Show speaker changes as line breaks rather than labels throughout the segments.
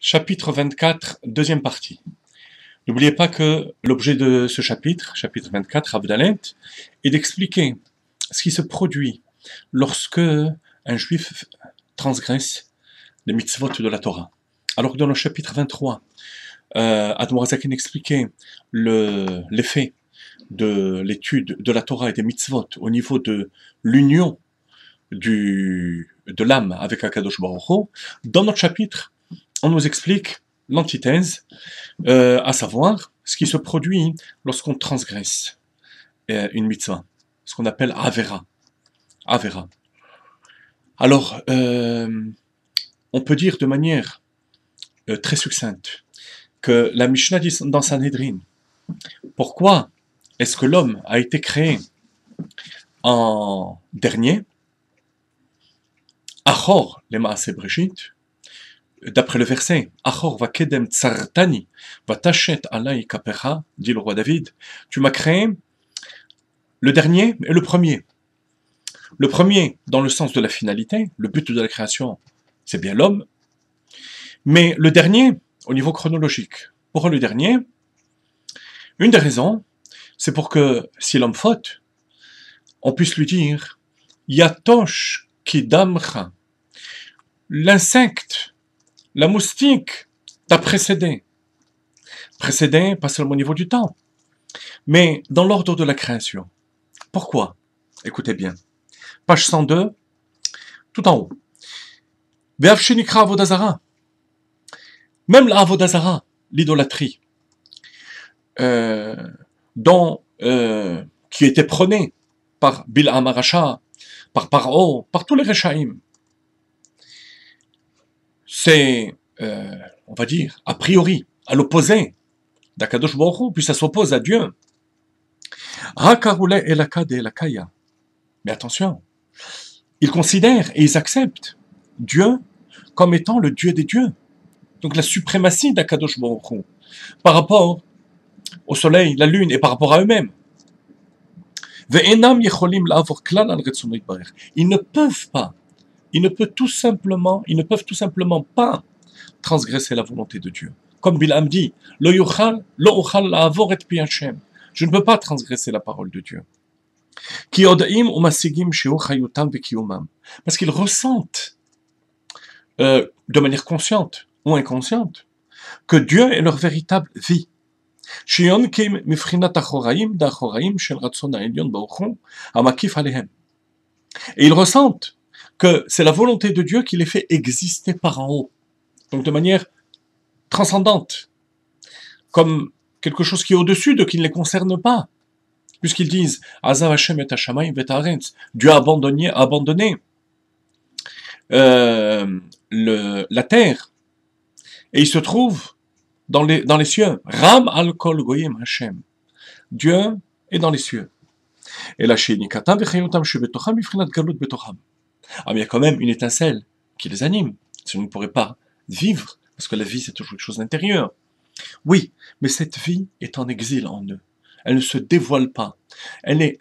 Chapitre 24, deuxième partie. N'oubliez pas que l'objet de ce chapitre, chapitre 24, Abdalet, est d'expliquer ce qui se produit lorsque un juif transgresse les mitzvot de la Torah. Alors que dans le chapitre 23, Admorazaken expliquait l'effet de l'étude de la Torah et des mitzvot au niveau de l'union de l'âme avec Akadosh Baruch Hu. Dans notre chapitre, on nous explique l'antithèse, à savoir ce qui se produit lorsqu'on transgresse une mitzvah, ce qu'on appelle Avera. Avera. Alors, on peut dire de manière très succincte que la Mishnah dit dans Sanhedrin, pourquoi est-ce que l'homme a été créé en dernier, Achor les Maaseh Breshit, d'après le verset, Achor va kedem tsartani, va tachet alay kapecha, dit le roi David, tu m'as créé le dernier et le premier. Le premier, dans le sens de la finalité, le but de la création, c'est bien l'homme, mais le dernier, au niveau chronologique. Pourquoi le dernier? Une des raisons, c'est pour que, si l'homme faute, on puisse lui dire, Yatosh kidamcha, l'insecte, la moustique t'a précédé. Précédé, pas seulement au niveau du temps, mais dans l'ordre de la création. Pourquoi? Écoutez bien. Page 102, tout en haut. Ve'av shenikra avodazara. Même la avodazara, l'idolâtrie, qui était prônée par Bil'am Arasha, par Paro, par tous les Rechaïm. C'est, on va dire, a priori, à l'opposé d'Akadosh Baruch Hu, puis ça s'oppose à Dieu. Hakarule elaka de elakaya. Mais attention, ils considèrent et ils acceptent Dieu comme étant le Dieu des dieux. Donc la suprématie d'Akadosh Baruch Hu par rapport au soleil, la lune et par rapport à eux-mêmes. Ils ne peuvent pas, ils ne peuvent tout simplement pas transgresser la volonté de Dieu. Comme Bil'am dit, Lo yuchal, lo uchal la'avor et pi Hashem. Je ne peux pas transgresser la parole de Dieu. Parce qu'ils ressentent, de manière consciente ou inconsciente, que Dieu est leur véritable vie. Et ils ressentent que c'est la volonté de Dieu qui les fait exister par en haut, donc de manière transcendante, comme quelque chose qui est au-dessus de qui ne les concerne pas, puisqu'ils disent Dieu a abandonné la terre, et il se trouve dans les cieux. Ram al kol goyim Hashem. Dieu est dans les cieux. Et la shenikatan v'chayotam shebetocham b'frinat galut betocham. Ah, mais il y a quand même une étincelle qui les anime. Sinon, ils ne pourraient pas vivre, parce que la vie, c'est toujours quelque chose d'intérieur. Oui, mais cette vie est en exil en eux. Elle ne se dévoile pas.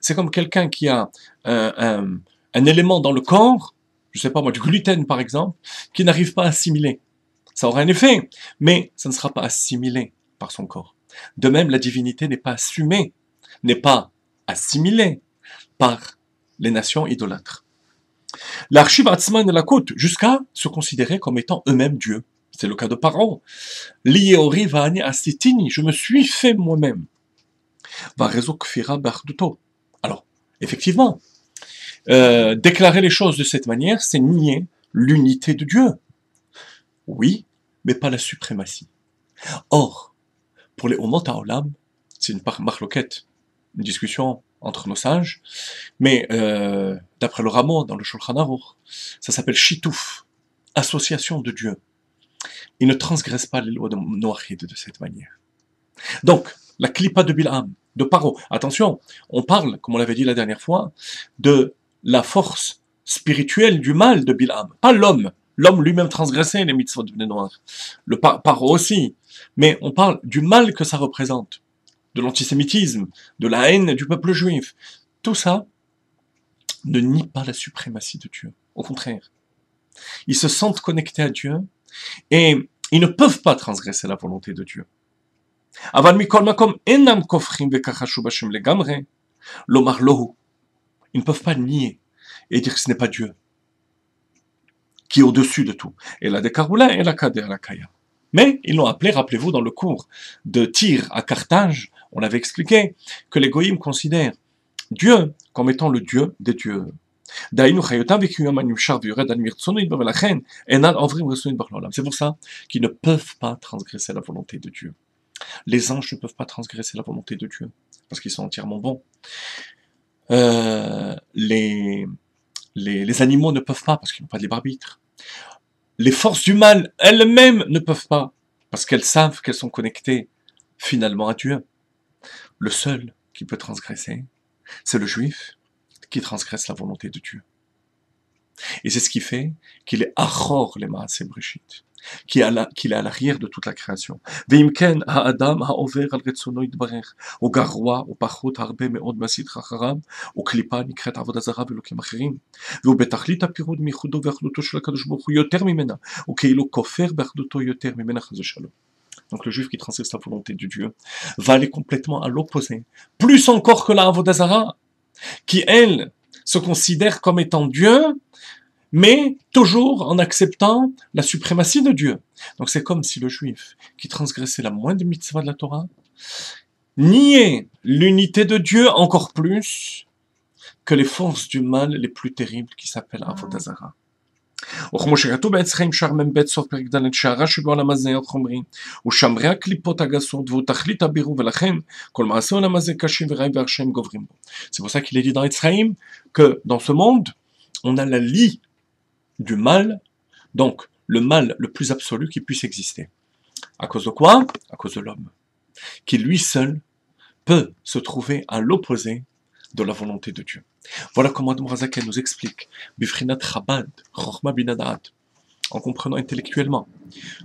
C'est comme quelqu'un qui a un élément dans le corps, je ne sais pas moi, du gluten par exemple, qui n'arrive pas à assimiler. Ça aura un effet, mais ça ne sera pas assimilé par son corps. De même, la divinité n'est pas assumée, n'est pas assimilée par les nations idolâtres. L'archive Atzman et la côte, jusqu'à se considérer comme étant eux-mêmes Dieu. C'est le cas de Paro. Liéori va'ani asitini, je me suis fait moi-même. Varezo kfira barduto. Alors, effectivement, déclarer les choses de cette manière, c'est nier l'unité de Dieu. Oui, mais pas la suprématie. Or, pour les Omot HaOlam, c'est une marloquette, une discussion entre nos sages, mais d'après le Ramo, dans le Shulchan Aruch, ça s'appelle Shitouf, association de Dieu. Ils ne transgressent pas les lois de Noachid de cette manière. Donc, la Klippa de Bil'am, de Paro, attention, on parle, comme on l'avait dit la dernière fois, de la force spirituelle du mal de Bil'am, pas l'homme. L'homme lui-même transgressait les mitzvot de Noach, le Paro aussi, mais on parle du mal que ça représente, de l'antisémitisme, de la haine du peuple juif. Tout ça ne nie pas la suprématie de Dieu, au contraire. Ils se sentent connectés à Dieu et Ils ne peuvent pas transgresser la volonté de Dieu. Aval mikol makom enam kofrim vekachashu b'Hashem legamre, lomar lohu. Ils ne peuvent pas nier et dire que ce n'est pas Dieu qui est au-dessus de tout. Et la décaroula et la kader la kaya. Mais ils l'ont appelé, rappelez-vous, dans le cours de Tyr à Carthage, on avait expliqué que les goïms considèrent Dieu comme étant le Dieu des dieux. C'est pour ça qu'ils ne peuvent pas transgresser la volonté de Dieu. Les anges ne peuvent pas transgresser la volonté de Dieu, parce qu'ils sont entièrement bons. Les animaux ne peuvent pas, parce qu'ils n'ont pas de libre arbitre. Les forces du mal elles-mêmes ne peuvent pas, parce qu'elles savent qu'elles sont connectées finalement à Dieu. Le seul qui peut transgresser, c'est le juif qui transgresse la volonté de Dieu. Et c'est ce qui fait qu'il est achor les maaseh breshit, qu'il est à l'arrière de toute la création. Veimken ha'adam ha'over al retzono yitbarech, o garwa, o pachot harbe me'od masid chacharav, o klipa nikret avodah zara ve'elokim acherim, ve'u betachlit ha'pirud michudo ve'achduto shel hakadosh baruch hu yoter mimena, o keilo kofer be'achduto yoter mimena chas v'shalom. Donc le juif qui transgresse la volonté de Dieu va aller complètement à l'opposé, plus encore que la avodah zara, qui elle se considère comme étant Dieu, mais toujours en acceptant la suprématie de Dieu. Donc c'est comme si le juif qui transgressait la moindre mitzvah de la Torah niait l'unité de Dieu encore plus que les forces du mal les plus terribles qui s'appellent avodah zara. וכמו שכתוב בעץ חיים שער מ"ב סוף פרק ד' שהרע שבעולם הזה חומרי ושמרי הקליפות הגסות והוא תכלית הבירור ולכן כל מעשה העולם הזה קשים ורעים והרשעים גוברים בו. C'est pour ça qu'il est dit dans Etz Chaim que dans ce monde on a la lie du mal, donc le mal le plus absolu qui puisse exister. À cause de quoi? À cause de l'homme, qui lui seul peut se trouver à l'opposé de la volonté de Dieu. Voilà comment Admor HaZaken nous explique, Bifrinat Chabad, Chochma Binadat, en comprenant intellectuellement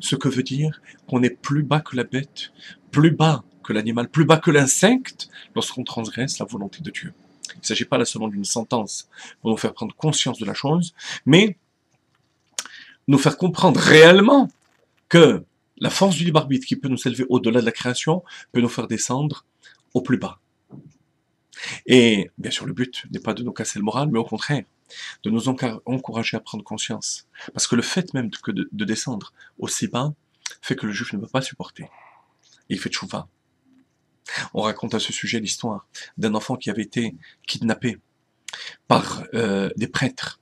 ce que veut dire qu'on est plus bas que la bête, plus bas que l'animal, plus bas que l'insecte lorsqu'on transgresse la volonté de Dieu. Il ne s'agit pas là seulement d'une sentence pour nous faire prendre conscience de la chose, mais nous faire comprendre réellement que la force du libre arbitre qui peut nous élever au-delà de la création peut nous faire descendre au plus bas. Et bien sûr, le but n'est pas de nous casser le moral, mais au contraire, de nous encourager à prendre conscience. Parce que le fait même de descendre aussi bas fait que le juif ne peut pas supporter. Et il fait tchouva. On raconte à ce sujet l'histoire d'un enfant qui avait été kidnappé par des prêtres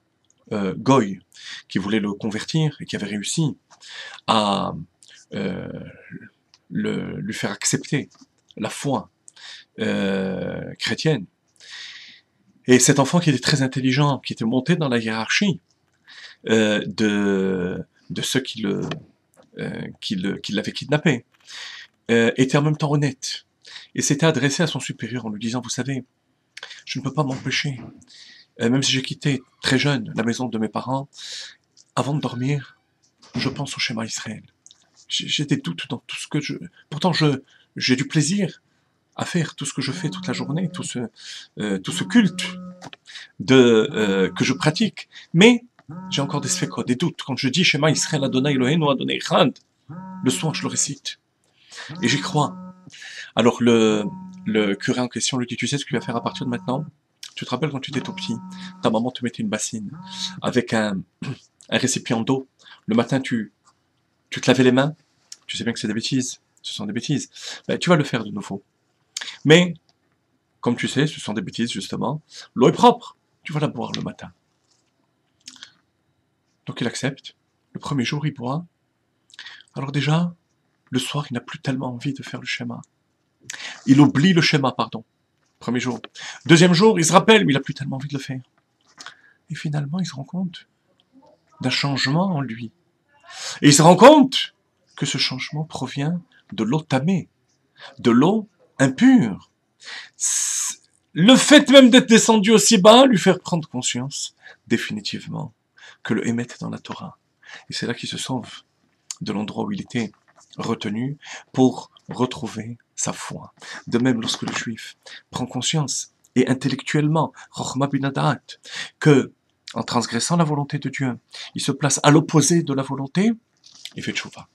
goy qui voulaient le convertir et qui avaient réussi à lui faire accepter la foi chrétienne. Et cet enfant qui était très intelligent, qui était monté dans la hiérarchie de ceux qui l'avaient kidnappé, était en même temps honnête. Et s'était adressé à son supérieur en lui disant, vous savez, je ne peux pas m'empêcher, même si j'ai quitté très jeune la maison de mes parents, avant de dormir, je pense au schéma Israël. J'ai des doutes dans tout ce que je... Pourtant, j'ai du plaisir à faire tout ce que je fais toute la journée, tout ce culte que je pratique. Mais j'ai encore des sfekot, des doutes. Quand je dis Shema Israël Adonai Eloheinu Adonai Echad, le soir je le récite. Et j'y crois. Alors le curé en question lui dit, tu sais ce que tu vas faire à partir de maintenant? Tu te rappelles quand tu étais tout petit, ta maman te mettait une bassine avec un récipient d'eau. Le matin, tu te lavais les mains. Tu sais bien que c'est des bêtises. Ce sont des bêtises. Ben, tu vas le faire de nouveau. Mais, comme tu sais, ce sont des bêtises, justement. L'eau est propre. Tu vas la boire le matin. Donc il accepte. Le premier jour, il boit. Alors déjà, le soir, il n'a plus tellement envie de faire le schéma. Il oublie le schéma, pardon. Premier jour. Deuxième jour, il se rappelle, mais il n'a plus tellement envie de le faire. Et finalement, il se rend compte d'un changement en lui. Et il se rend compte que ce changement provient de l'eau tamée, de l'eau impure. Le fait même d'être descendu aussi bas lui faire prendre conscience, définitivement, que le Hémet est dans la Torah. Et c'est là qu'il se sauve de l'endroit où il était retenu pour retrouver sa foi. De même, lorsque le juif prend conscience, et intellectuellement, Chochma Binadat, que, en transgressant la volonté de Dieu, il se place à l'opposé de la volonté, il fait tchouva.